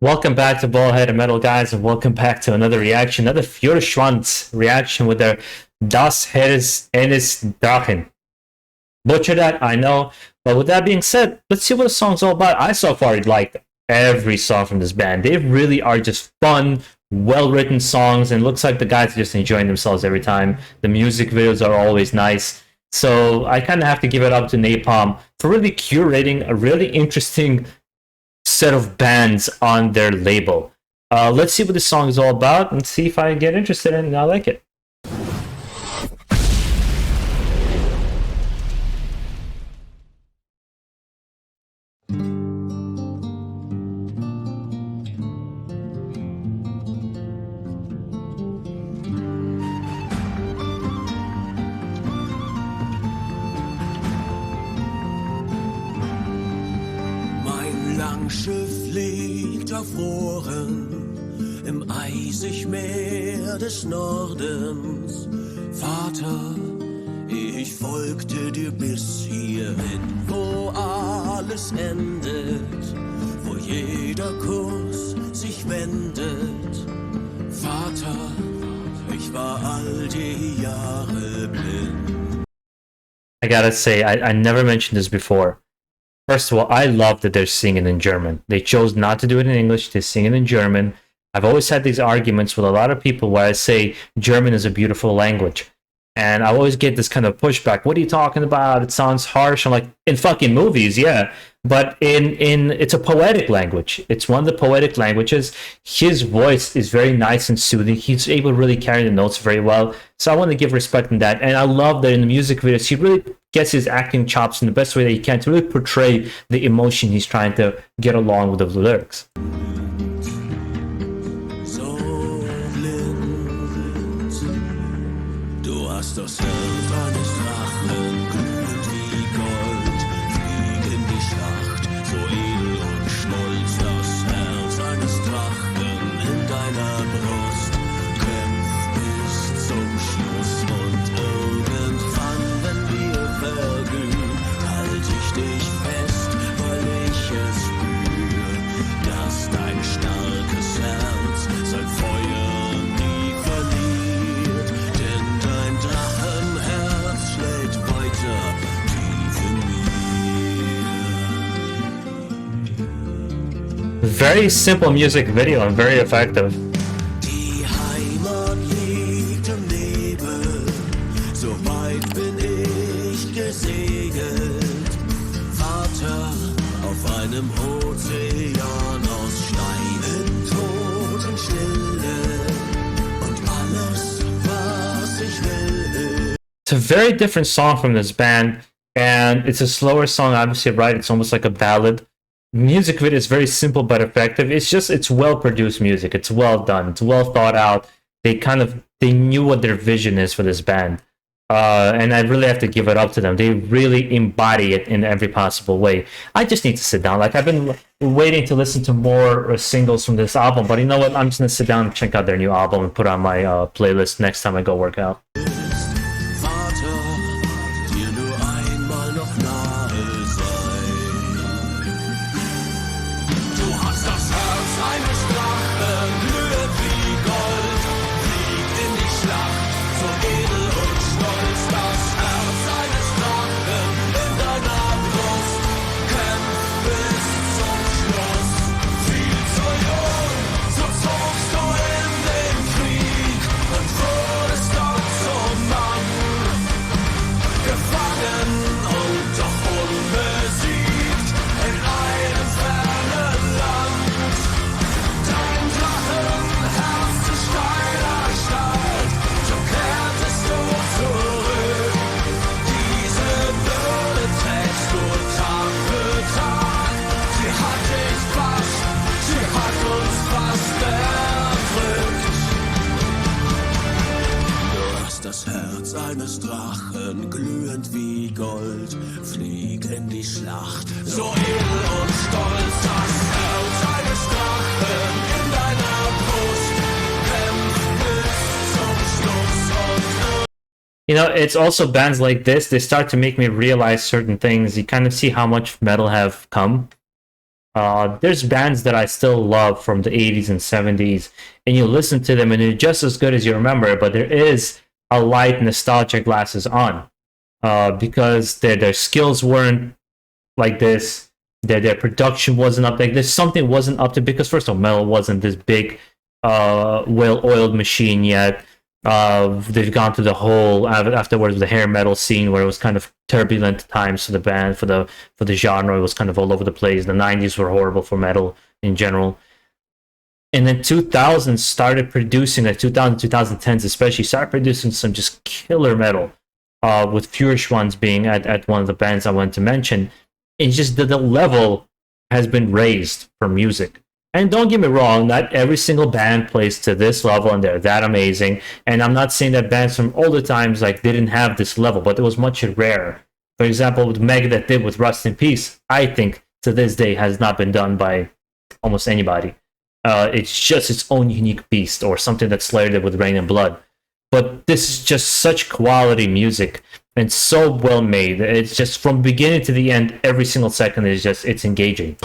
Welcome back to BaldHeaded Metal, guys, and welcome back to another reaction, another FEUERSCHWANZ reaction with their Das Herz eines Drachen. Butcher that, I know, but with that being said, let's see what the song's all about. I so far liked every song from this band. They really are just fun, well-written songs, and it looks like the guys are just enjoying themselves every time. The music videos are always nice. So I kind of have to give it up to Napalm for really curating a really interesting set of bands on their label. Let's see what this song is all about and see if I get interested in it and I like it. Langschiff liegt erfroren im eisig Meer des Nordens. Vater, ich folgte dir bis hierhin, wo alles endet, wo jeder Kurs sich wendet. Vater, ich war all die Jahre blind. I gotta say, I never mentioned this before. First of all, I love that they're singing in German. They chose not to do it in English, they sing it in German. I've always had these arguments with a lot of people where I say German is a beautiful language. And I always get this kind of pushback. What are you talking about? It sounds harsh. I'm like, in fucking movies, yeah. But in it's a poetic language. It's one of the poetic languages. His voice is very nice and soothing. He's able to really carry the notes very well. So I want to give respect in that. And I love that in the music videos, he really gets his acting chops in the best way that he can to really portray the emotion he's trying to get along with the lyrics. Das Herz eines Drachen, glühend wie Gold, flieg in die Schlacht, so edel und stolz. Das Herz eines Drachen in deiner Brust, kämpf bis zum Schluss und irgendwann, wenn wir verglühen, halt ich dich fest, weil ich es spür, dass dein starkes Herz sein Feuer nie verliert, denn dein Drachenherz schlägt weiter tief in mir. Very simple music video and very effective. Die Heimat liegt im Nebel, so weit bin ich gesegelt. Vater, auf einem Ozean aus Stein in Totenstille und alles, was ich will. It's a very different song from this band, and it's a slower song, obviously, right? It's almost like a ballad. Music video is very simple but effective. It's well produced music. It's well done. It's well thought out. They knew what their vision is for this band. And I really have to give it up to them. They really embody it in every possible way. I just need to sit down. Like, I've been waiting to listen to more singles from this album, but you know what? I'm just gonna sit down and check out their new album and put it on my playlist next time I go work out. Vater, dir nur einmal noch nahe sein. Du hast das Herz eines Drachen, glühend wie Gold, fliegt in die Schlacht, so edel und stolz. Das Herz eines Drachen in deiner Brust, kämpf bis zum Schluss. Viel zu jung, so zogst du in den Krieg und wurdest dort zum Mann. Gefangen und doch unbesiegt in einem fernen Land. Dein Drachenherz zu steiler Gestalt, so kehrtest du zurück. Diese Bürde trägst du Tag für Tag. Sie hat dich fast, sie hat uns fast erdrückt. Du hast das Herz eines Drachen, glühend wie Gold, flieg in die Schlacht, so edel und stolz. Das Herz eines Drachen in deiner Brust, kämpf bis zum Schluss und You know, it's also bands like this, they start to make me realize certain things. You kind of see how much metal have come. There's bands that I still love from the 80s and 70s, and you listen to them and they're just as good as you remember, but there is a light nostalgia glasses on, because their skills weren't like this, their production wasn't up like this, something wasn't up to, because first of all, metal wasn't this big well-oiled machine yet. They've gone through the whole afterwards the hair metal scene where it was kind of turbulent times for the band, for the genre. It was kind of all over the place. The 90s were horrible for metal in general, and then 2000s started producing, like 2010s especially, started producing some just killer metal, with FEUERSCHWANZ being at one of the bands I wanted to mention. It's just that the level has been raised for music. And don't get me wrong, not every single band plays to this level and they're that amazing. And I'm not saying that bands from older times like didn't have this level, but it was much rarer. For example, what Megadeth did with Rust in Peace, I think to this day has not been done by almost anybody. It's just its own unique beast, or something that's layered with Rain and Blood. But this is just such quality music and so well made. It's just from beginning to the end, every single second is just, it's engaging.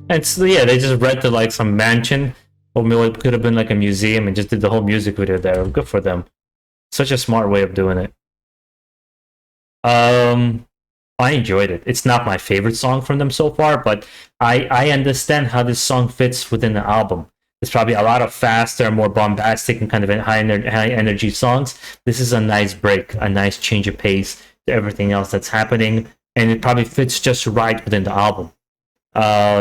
And so, yeah, they just rented like some mansion, or maybe it could have been like a museum, and just did the whole music video there. Good for them. Such a smart way of doing it. I enjoyed it. It's not my favorite song from them so far, but I understand how this song fits within the album. There's probably a lot of faster, more bombastic, and kind of high energy songs. This is a nice break, a nice change of pace to everything else that's happening, and it probably fits just right within the album.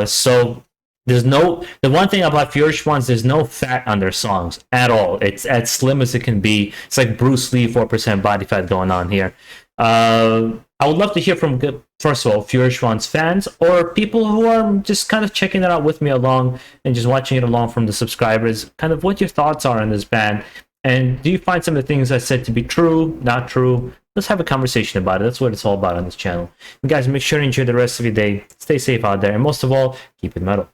So there's the one thing about FEUERSCHWANZ, there's no fat on their songs at all. It's as slim as it can be. It's like Bruce Lee 4% body fat going on here. I would love to hear from, first of all, FEUERSCHWANZ fans, or people who are just kind of checking it out with me along and just watching it along from the subscribers, kind of what your thoughts are on this band. And do you find some of the things I said to be true, not true? Let's have a conversation about it. That's what it's all about on this channel. And guys, make sure to enjoy the rest of your day. Stay safe out there. And most of all, keep it metal.